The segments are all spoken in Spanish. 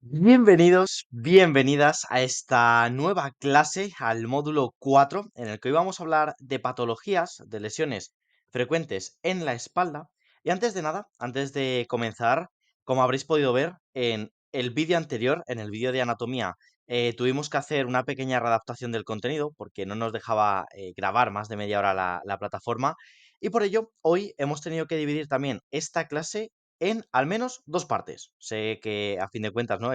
Bienvenidos, bienvenidas a esta nueva clase, al módulo 4, en el que hoy vamos a hablar de patologías, de lesiones frecuentes en la espalda. Y antes de nada, antes de comenzar, como habréis podido ver en el vídeo anterior, en el vídeo de anatomía, tuvimos que hacer una pequeña readaptación del contenido porque no nos dejaba grabar más de media hora la plataforma. Y por ello, hoy hemos tenido que dividir también esta clase en al menos dos partes. Sé que a fin de cuentas, ¿no?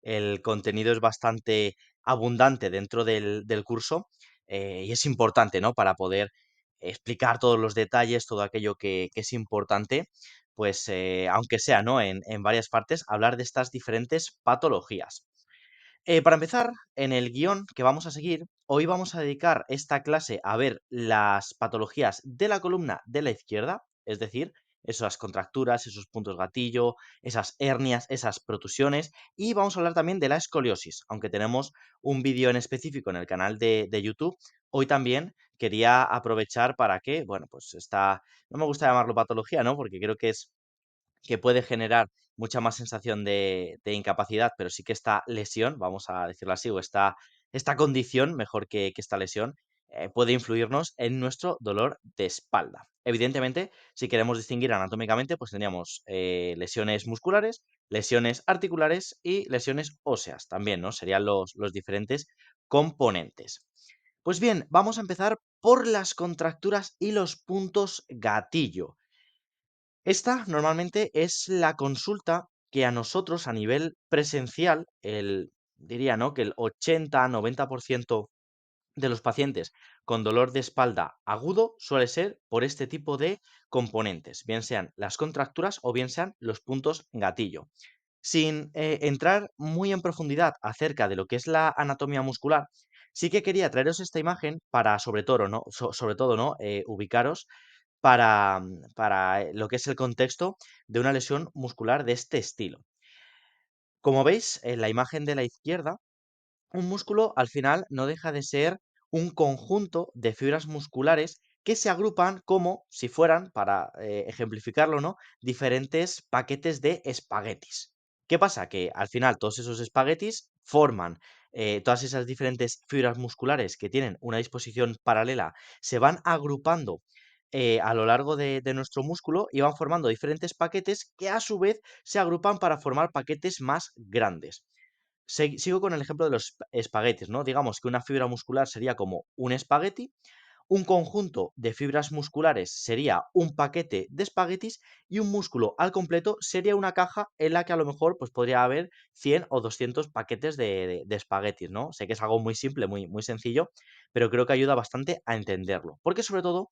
El contenido es bastante abundante dentro del curso, y es importante, ¿no? Para poder explicar todos los detalles, todo aquello que es importante, pues aunque sea, ¿no? En varias partes, hablar de estas diferentes patologías. Para empezar, en el guión que vamos a seguir, hoy vamos a dedicar esta clase a ver las patologías de la columna de la izquierda, es decir, esas contracturas, esos puntos gatillo, esas hernias, esas protusiones, y vamos a hablar también de la escoliosis, aunque tenemos un vídeo en específico en el canal de YouTube. Hoy también quería aprovechar para que, bueno, pues no me gusta llamarlo patología, ¿no? Porque creo que puede generar mucha más sensación de incapacidad, pero sí que esta lesión, vamos a decirlo así, o esta condición, mejor que esta lesión, puede influirnos en nuestro dolor de espalda. Evidentemente, si queremos distinguir anatómicamente, pues tendríamos lesiones musculares, lesiones articulares y lesiones óseas también, ¿no? Serían los diferentes componentes. Pues bien, vamos a empezar por las contracturas y los puntos gatillo. Esta normalmente es la consulta que a nosotros a nivel presencial, diría, ¿no? Que el 80-90% de los pacientes con dolor de espalda agudo suele ser por este tipo de componentes, bien sean las contracturas o bien sean los puntos gatillo. Sin entrar muy en profundidad acerca de lo que es la anatomía muscular, sí que quería traeros esta imagen para, sobre todo, ¿no? Sobre todo, ¿no? Ubicaros para lo que es el contexto de una lesión muscular de este estilo. Como veis en la imagen de la izquierda, un músculo al final no deja de ser un conjunto de fibras musculares que se agrupan como si fueran, para ejemplificarlo, ¿no? Diferentes paquetes de espaguetis. ¿Qué pasa? Que al final todos esos espaguetis forman todas esas diferentes fibras musculares que tienen una disposición paralela, se van agrupando a lo largo de nuestro músculo y van formando diferentes paquetes que a su vez se agrupan para formar paquetes más grandes. Sigo con el ejemplo de los espaguetis, ¿no? Digamos que una fibra muscular sería como un espagueti, un conjunto de fibras musculares sería un paquete de espaguetis y un músculo al completo sería una caja en la que a lo mejor pues, podría haber 100 o 200 paquetes de espaguetis, ¿no? Sé que es algo muy simple, muy sencillo, pero creo que ayuda bastante a entenderlo. Porque sobre todo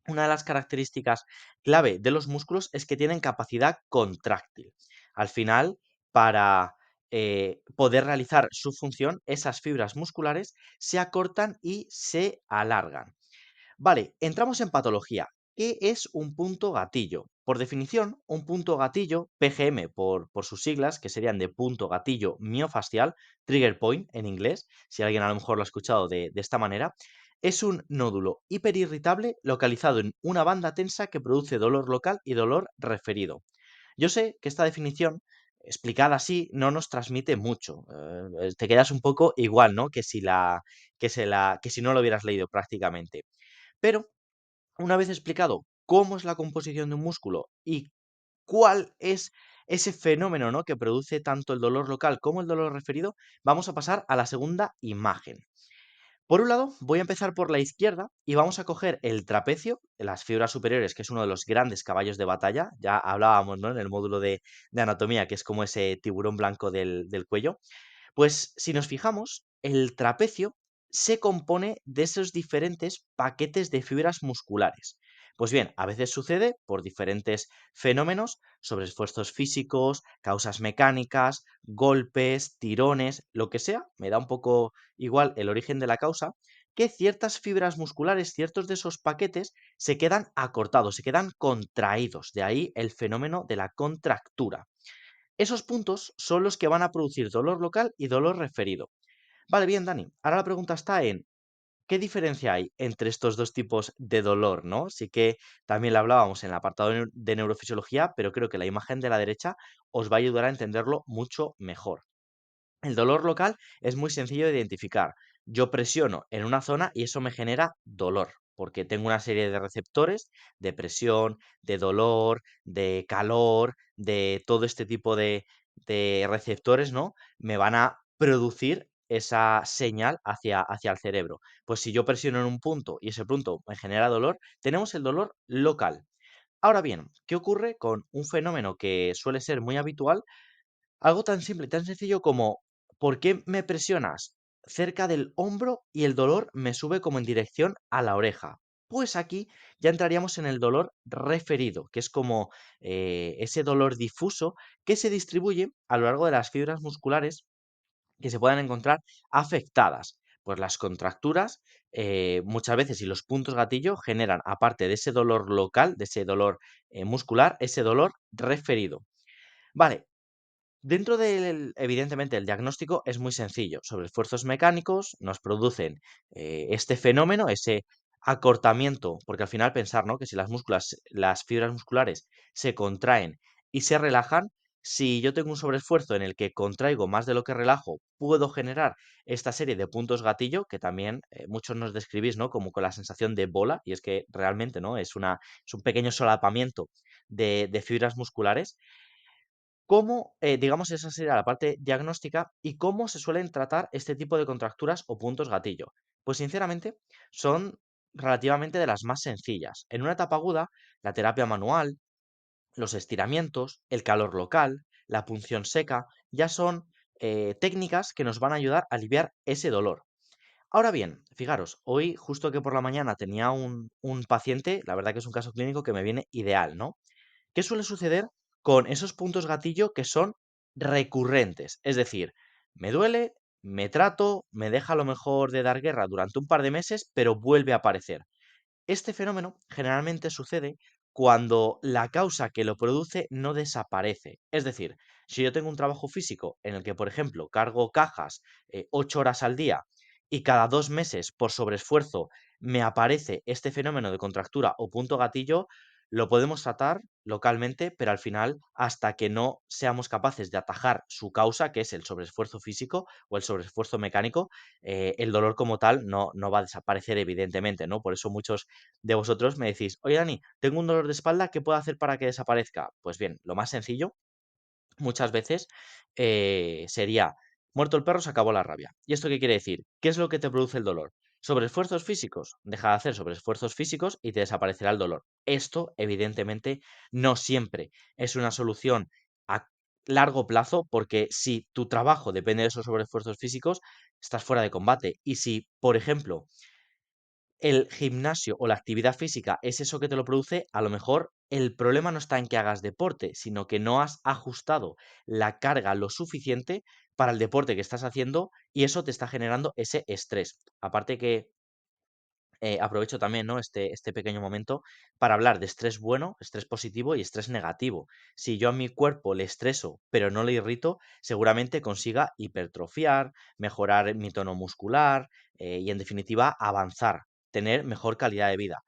una de las características clave de los músculos es que tienen capacidad contráctil. Al final, para poder realizar su función, esas fibras musculares se acortan y se alargan. Vale, entramos en patología. ¿Qué es un punto gatillo? Por definición, un punto gatillo, PGM por sus siglas, que serían de punto gatillo miofascial, trigger point en inglés, si alguien a lo mejor lo ha escuchado de esta manera, es un nódulo hiperirritable localizado en una banda tensa que produce dolor local y dolor referido. Yo sé que esta definición, explicada así, no nos transmite mucho. Te quedas un poco igual, ¿no? Que si no lo hubieras leído prácticamente. Pero una vez explicado cómo es la composición de un músculo y cuál es ese fenómeno, ¿no? Que produce tanto el dolor local como el dolor referido, vamos a pasar a la segunda imagen. Por un lado, voy a empezar por la izquierda y vamos a coger el trapecio, las fibras superiores, que es uno de los grandes caballos de batalla. Ya hablábamos, ¿no? En el módulo de anatomía, que es como ese tiburón blanco del cuello. Pues si nos fijamos, el trapecio se compone de esos diferentes paquetes de fibras musculares. Pues bien, a veces sucede por diferentes fenómenos, sobreesfuerzos físicos, causas mecánicas, golpes, tirones, lo que sea, me da un poco igual el origen de la causa, que ciertas fibras musculares, ciertos de esos paquetes, se quedan acortados, se quedan contraídos. De ahí el fenómeno de la contractura. Esos puntos son los que van a producir dolor local y dolor referido. Vale, bien, Dani. Ahora la pregunta está en ¿qué diferencia hay entre estos dos tipos de dolor, no? Sí que también lo hablábamos en el apartado de neurofisiología, pero creo que la imagen de la derecha os va a ayudar a entenderlo mucho mejor. El dolor local es muy sencillo de identificar. Yo presiono en una zona y eso me genera dolor, porque tengo una serie de receptores de presión, de dolor, de calor, de todo este tipo de receptores, ¿no? Me van a producir esa señal hacia el cerebro. Pues si yo presiono en un punto y ese punto me genera dolor, tenemos el dolor local. Ahora bien, ¿qué ocurre con un fenómeno que suele ser muy habitual? Algo tan simple, tan sencillo como, ¿por qué me presionas cerca del hombro y el dolor me sube como en dirección a la oreja? Pues aquí ya entraríamos en el dolor referido, que es como ese dolor difuso que se distribuye a lo largo de las fibras musculares que se puedan encontrar afectadas. Pues las contracturas, muchas veces, y los puntos gatillo generan, aparte de ese dolor local, de ese dolor muscular, ese dolor referido. Vale, dentro del, evidentemente, el diagnóstico es muy sencillo. Sobre esfuerzos mecánicos nos producen este fenómeno, ese acortamiento, porque al final pensar, ¿no? Que si las fibras musculares se contraen y se relajan, si yo tengo un sobreesfuerzo en el que contraigo más de lo que relajo, puedo generar esta serie de puntos gatillo que también muchos nos describís, ¿no? Como con la sensación de bola, y es que realmente, ¿no? Es un pequeño solapamiento de fibras musculares. ¿Cómo, digamos, esa sería la parte diagnóstica y cómo se suelen tratar este tipo de contracturas o puntos gatillo? Pues sinceramente son relativamente de las más sencillas. En una etapa aguda, la terapia manual, los estiramientos, el calor local, la punción seca, ya son técnicas que nos van a ayudar a aliviar ese dolor. Ahora bien, fijaros, hoy justo que por la mañana tenía un paciente, la verdad que es un caso clínico que me viene ideal, ¿no? ¿Qué suele suceder con esos puntos gatillo que son recurrentes? Es decir, me duele, me trato, me deja a lo mejor de dar guerra durante un par de meses, pero vuelve a aparecer. Este fenómeno generalmente sucede cuando la causa que lo produce no desaparece. Es decir, si yo tengo un trabajo físico en el que, por ejemplo, cargo cajas 8 horas al día y cada 2 meses por sobreesfuerzo me aparece este fenómeno de contractura o punto gatillo, lo podemos tratar localmente, pero al final, hasta que no seamos capaces de atajar su causa, que es el sobreesfuerzo físico o el sobreesfuerzo mecánico, el dolor como tal no va a desaparecer, evidentemente, ¿no? Por eso muchos de vosotros me decís, oye Dani, tengo un dolor de espalda, ¿qué puedo hacer para que desaparezca? Pues bien, lo más sencillo muchas veces sería, muerto el perro, se acabó la rabia. ¿Y esto qué quiere decir? ¿Qué es lo que te produce el dolor? Sobreesfuerzos físicos. Deja de hacer sobreesfuerzos físicos y te desaparecerá el dolor. Esto, evidentemente, no siempre es una solución a largo plazo, porque si tu trabajo depende de esos sobreesfuerzos físicos, estás fuera de combate. Y si, por ejemplo, el gimnasio o la actividad física es eso que te lo produce, a lo mejor el problema no está en que hagas deporte, sino que no has ajustado la carga lo suficiente para el deporte que estás haciendo y eso te está generando ese estrés. Aparte que aprovecho también, ¿no? Este pequeño momento para hablar de estrés bueno, estrés positivo y estrés negativo. Si yo a mi cuerpo le estreso, pero no le irrito, seguramente consiga hipertrofiar, mejorar mi tono muscular y, en definitiva, avanzar, tener mejor calidad de vida.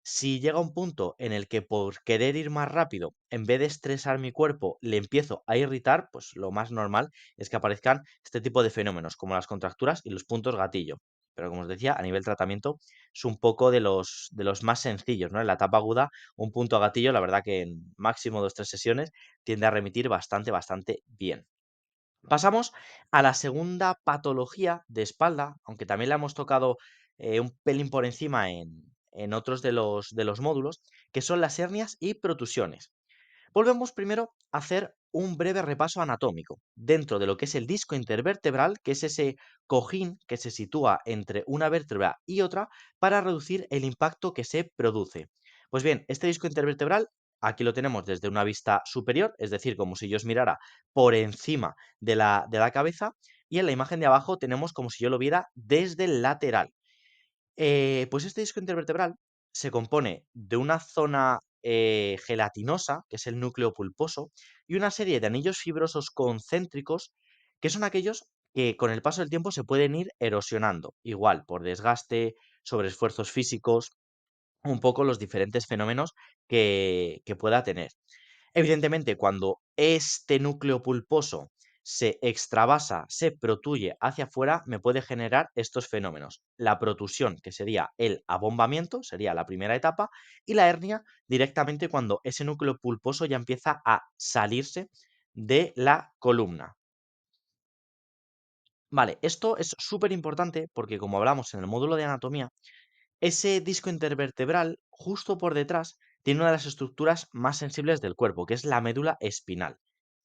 Si llega un punto en el que por querer ir más rápido, en vez de estresar mi cuerpo, le empiezo a irritar, pues lo más normal es que aparezcan este tipo de fenómenos, como las contracturas y los puntos gatillo. Pero como os decía, a nivel tratamiento es un poco de los más sencillos, ¿no? En la etapa aguda, un punto gatillo, la verdad que en máximo 2 3 sesiones tiende a remitir bastante, bastante bien. Pasamos a la segunda patología de espalda, aunque también la hemos tocado un pelín por encima en otros de los módulos, que son las hernias y protusiones. Volvemos primero a hacer un breve repaso anatómico dentro de lo que es el disco intervertebral, que es ese cojín que se sitúa entre una vértebra y otra para reducir el impacto que se produce. Pues bien, este disco intervertebral aquí lo tenemos desde una vista superior, es decir, como si yo os mirara por encima de la cabeza, y en la imagen de abajo tenemos como si yo lo viera desde el lateral. Pues este disco intervertebral se compone de una zona gelatinosa, que es el núcleo pulposo, y una serie de anillos fibrosos concéntricos, que son aquellos que con el paso del tiempo se pueden ir erosionando, igual por desgaste, sobre esfuerzos físicos, un poco los diferentes fenómenos que pueda tener. Evidentemente, cuando este núcleo pulposo se extravasa, se protuye hacia afuera, me puede generar estos fenómenos. La protusión, que sería el abombamiento, sería la primera etapa, y la hernia directamente cuando ese núcleo pulposo ya empieza a salirse de la columna. Vale, esto es súper importante porque como hablamos en el módulo de anatomía, ese disco intervertebral, justo por detrás, tiene una de las estructuras más sensibles del cuerpo, que es la médula espinal.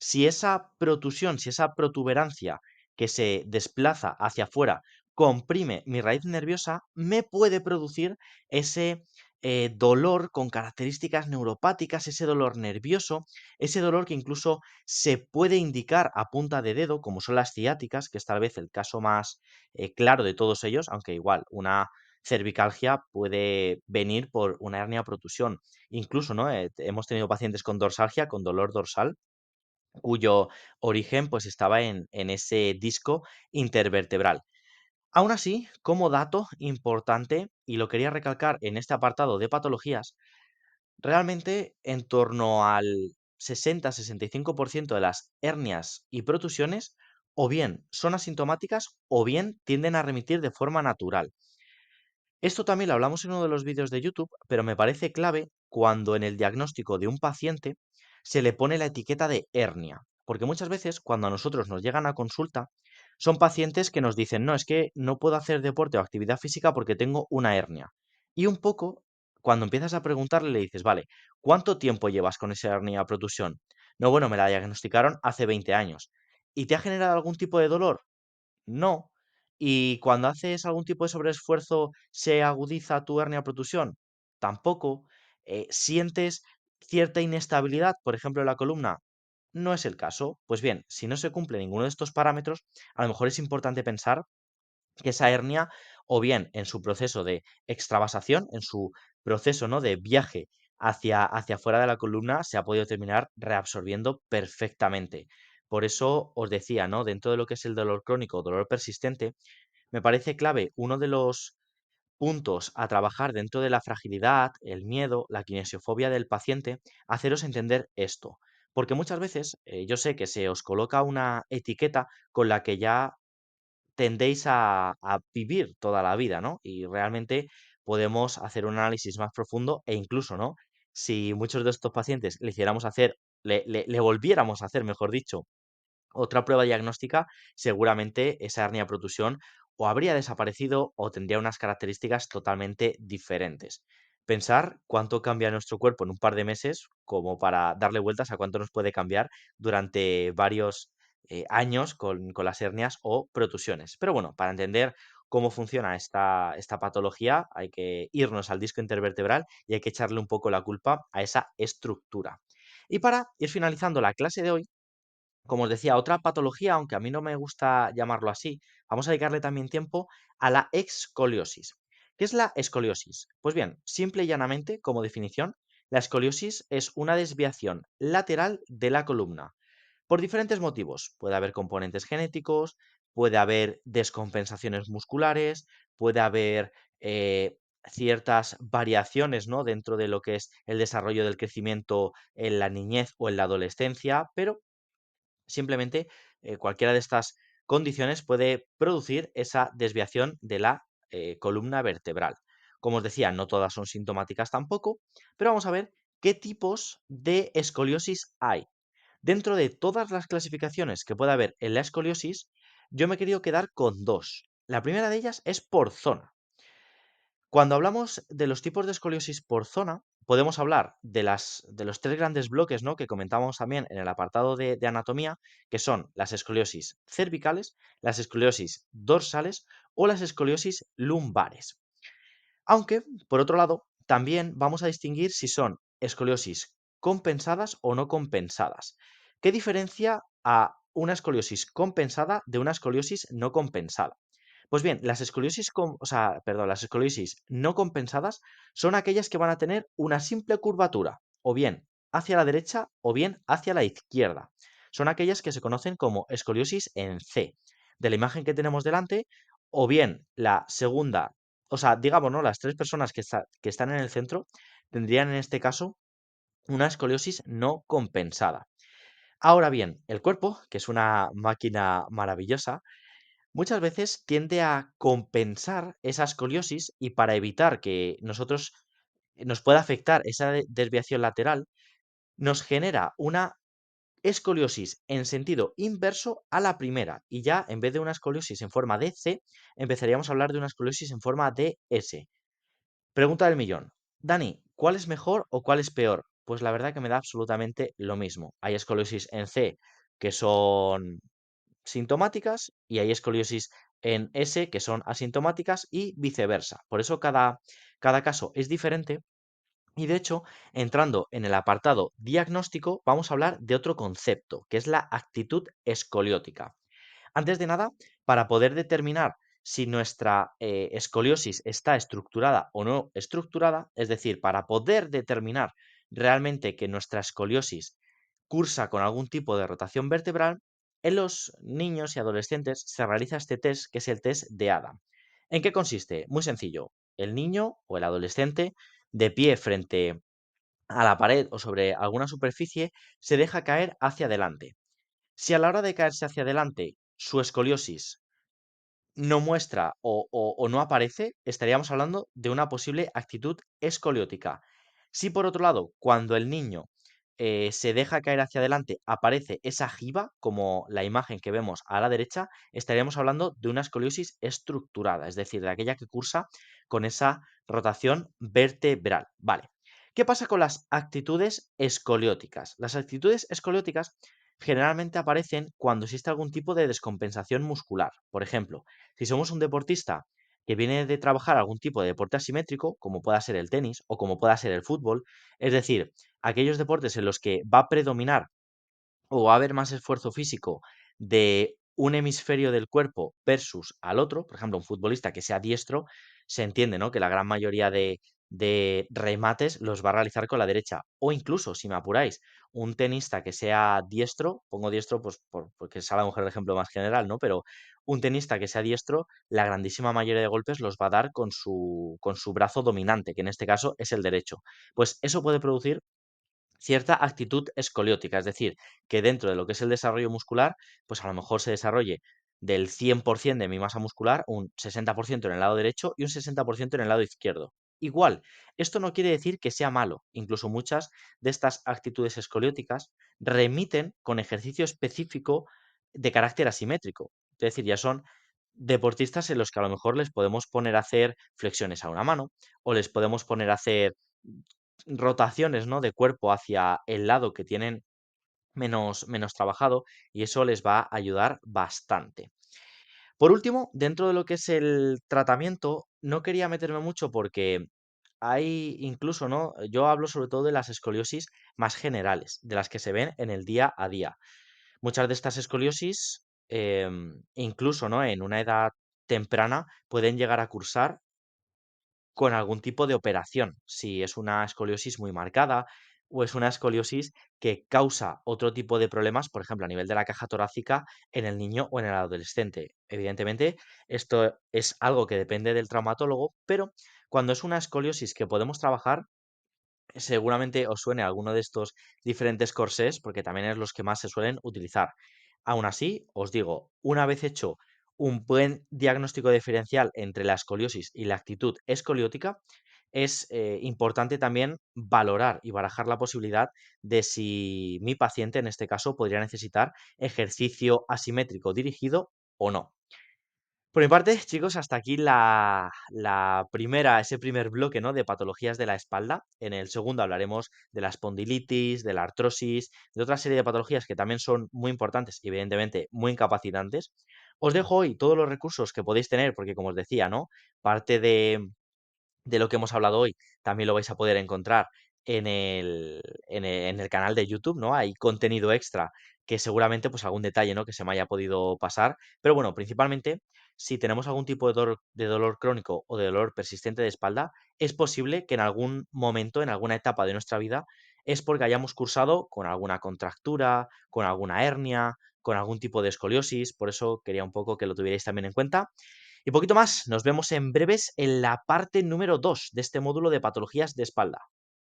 Si esa protusión, si esa protuberancia que se desplaza hacia afuera comprime mi raíz nerviosa, me puede producir ese dolor con características neuropáticas, ese dolor nervioso, ese dolor que incluso se puede indicar a punta de dedo, como son las ciáticas, que es tal vez el caso más claro de todos ellos, aunque igual una cervicalgia puede venir por una hernia protusión. Incluso, ¿no? Hemos tenido pacientes con dorsalgia, con dolor dorsal, cuyo origen pues estaba en ese disco intervertebral. Aún así, como dato importante, y lo quería recalcar en este apartado de patologías, realmente en torno al 60-65% de las hernias y protusiones o bien son asintomáticas o bien tienden a remitir de forma natural. Esto también lo hablamos en uno de los vídeos de YouTube, pero me parece clave cuando en el diagnóstico de un paciente se le pone la etiqueta de hernia. Porque muchas veces cuando a nosotros nos llegan a consulta, son pacientes que nos dicen, no, es que no puedo hacer deporte o actividad física porque tengo una hernia. Y un poco, cuando empiezas a preguntarle, le dices, vale, ¿cuánto tiempo llevas con esa hernia protusión? No, bueno, me la diagnosticaron hace 20 años. ¿Y te ha generado algún tipo de dolor? No. ¿Y cuando haces algún tipo de sobreesfuerzo se agudiza tu hernia protusión? Tampoco. ¿Sientes cierta inestabilidad, por ejemplo, en la columna? No es el caso. Pues bien, si no se cumple ninguno de estos parámetros, a lo mejor es importante pensar que esa hernia, o bien en su proceso de extravasación, en su proceso, ¿no?, de viaje hacia afuera de la columna, se ha podido terminar reabsorbiendo perfectamente. Por eso os decía, ¿no? Dentro de lo que es el dolor crónico o dolor persistente, me parece clave uno de los puntos a trabajar dentro de la fragilidad, el miedo, la kinesiofobia del paciente, haceros entender esto. Porque muchas veces yo sé que se os coloca una etiqueta con la que ya tendéis a vivir toda la vida, ¿no? Y realmente podemos hacer un análisis más profundo e incluso, ¿no? Si muchos de estos pacientes le hiciéramos hacer, le volviéramos a hacer, mejor dicho, otra prueba diagnóstica, seguramente esa hernia protusión o habría desaparecido o tendría unas características totalmente diferentes. Pensar cuánto cambia nuestro cuerpo en un par de meses, como para darle vueltas a cuánto nos puede cambiar durante varios años con las hernias o protusiones. Pero bueno, para entender cómo funciona esta patología, hay que irnos al disco intervertebral y hay que echarle un poco la culpa a esa estructura. Y para ir finalizando la clase de hoy, como os decía, otra patología, aunque a mí no me gusta llamarlo así, vamos a dedicarle también tiempo a la escoliosis. ¿Qué es la escoliosis? Pues bien, simple y llanamente, como definición, la escoliosis es una desviación lateral de la columna. Por diferentes motivos. Puede haber componentes genéticos, puede haber descompensaciones musculares, puede haber ciertas variaciones, ¿no?, dentro de lo que es el desarrollo del crecimiento en la niñez o en la adolescencia, pero simplemente, cualquiera de estas condiciones puede producir esa desviación de la columna vertebral. Como os decía, no todas son sintomáticas tampoco, pero vamos a ver qué tipos de escoliosis hay. Dentro de todas las clasificaciones que puede haber en la escoliosis, yo me he querido quedar con dos. La primera de ellas es por zona. Cuando hablamos de los tipos de escoliosis por zona, podemos hablar de los tres grandes bloques, ¿no?, que comentamos también en el apartado de anatomía, que son las escoliosis cervicales, las escoliosis dorsales o las escoliosis lumbares. Aunque, por otro lado, también vamos a distinguir si son escoliosis compensadas o no compensadas. ¿Qué diferencia a una escoliosis compensada de una escoliosis no compensada? Pues bien, las escoliosis no compensadas son aquellas que van a tener una simple curvatura, o bien hacia la derecha o bien hacia la izquierda. Son aquellas que se conocen como escoliosis en C. De la imagen que tenemos delante, o bien la segunda, digamos, ¿no?, las tres personas que están en el centro tendrían en este caso una escoliosis no compensada. Ahora bien, el cuerpo, que es una máquina maravillosa, muchas veces tiende a compensar esa escoliosis y para evitar que nosotros nos pueda afectar esa desviación lateral, nos genera una escoliosis en sentido inverso a la primera. Y ya en vez de una escoliosis en forma de C, empezaríamos a hablar de una escoliosis en forma de S. Pregunta del millón. Dani, ¿cuál es mejor o cuál es peor? Pues la verdad que me da absolutamente lo mismo. Hay escoliosis en C que son sintomáticas y hay escoliosis en S que son asintomáticas y viceversa. Por eso cada caso es diferente y de hecho, entrando en el apartado diagnóstico, vamos a hablar de otro concepto, que es la actitud escoliótica. Antes de nada, para poder determinar si nuestra escoliosis está estructurada o no estructurada, es decir, para poder determinar realmente que nuestra escoliosis cursa con algún tipo de rotación vertebral, en los niños y adolescentes se realiza este test, que es el test de Adam. ¿En qué consiste? Muy sencillo. El niño o el adolescente, de pie frente a la pared o sobre alguna superficie, se deja caer hacia adelante. Si a la hora de caerse hacia adelante su escoliosis no muestra o no aparece, estaríamos hablando de una posible actitud escoliótica. Si por otro lado, cuando el niño se deja caer hacia adelante, aparece esa jiba, como la imagen que vemos a la derecha, estaríamos hablando de una escoliosis estructurada, es decir, de aquella que cursa con esa rotación vertebral. Vale. ¿Qué pasa con las actitudes escolióticas? Las actitudes escolióticas generalmente aparecen cuando existe algún tipo de descompensación muscular. Por ejemplo, si somos un deportista que viene de trabajar algún tipo de deporte asimétrico, como pueda ser el tenis o como pueda ser el fútbol, es decir, aquellos deportes en los que va a predominar o va a haber más esfuerzo físico de un hemisferio del cuerpo versus al otro, por ejemplo, un futbolista que sea diestro, se entiende, ¿no? Que la gran mayoría de remates los va a realizar con la derecha. O incluso, si me apuráis, un tenista que sea diestro, pongo diestro pues porque es a lo mejor el ejemplo más general, ¿no? Pero un tenista que sea diestro, la grandísima mayoría de golpes los va a dar con su brazo dominante, que en este caso es el derecho. Pues eso puede producir cierta actitud escoliótica, es decir, que dentro de lo que es el desarrollo muscular, pues a lo mejor se desarrolle del 100% de mi masa muscular, un 60% en el lado derecho y un 60% en el lado izquierdo. Igual, esto no quiere decir que sea malo, incluso muchas de estas actitudes escolióticas remiten con ejercicio específico de carácter asimétrico, es decir, ya son deportistas en los que a lo mejor les podemos poner a hacer flexiones a una mano o les podemos poner a hacer rotaciones, ¿no? De cuerpo hacia el lado que tienen menos trabajado y eso les va a ayudar bastante. Por último, dentro de lo que es el tratamiento, no quería meterme mucho porque hay incluso, ¿no? Yo hablo sobre todo de las escoliosis más generales, de las que se ven en el día a día. Muchas de estas escoliosis, incluso, ¿no? En una edad temprana, pueden llegar a cursar con algún tipo de operación, si es una escoliosis muy marcada o es una escoliosis que causa otro tipo de problemas, por ejemplo, a nivel de la caja torácica en el niño o en el adolescente. Evidentemente, esto es algo que depende del traumatólogo, pero cuando es una escoliosis que podemos trabajar, seguramente os suene alguno de estos diferentes corsés, porque también es los que más se suelen utilizar. Aún así, os digo, una vez hecho un buen diagnóstico diferencial entre la escoliosis y la actitud escoliótica, es importante también valorar y barajar la posibilidad de si mi paciente, en este caso, podría necesitar ejercicio asimétrico dirigido o no. Por mi parte, chicos, hasta aquí ese primer bloque, ¿no? De patologías de la espalda. En el segundo hablaremos de la espondilitis, de la artrosis, de otra serie de patologías que también son muy importantes y evidentemente muy incapacitantes. Os dejo hoy todos los recursos que podéis tener, porque como os decía, ¿no? Parte de lo que hemos hablado hoy también lo vais a poder encontrar en el canal de YouTube, ¿no? Hay contenido extra que seguramente, pues algún detalle, ¿no? Que se me haya podido pasar. Pero bueno, principalmente, si tenemos algún tipo de dolor crónico o de dolor persistente de espalda, es posible que en algún momento, en alguna etapa de nuestra vida, es porque hayamos cursado con alguna contractura, con alguna hernia, con algún tipo de escoliosis. Por eso quería un poco que lo tuvierais también en cuenta. Y poquito más, nos vemos en breves en la parte número 2 de este módulo de patologías de espalda.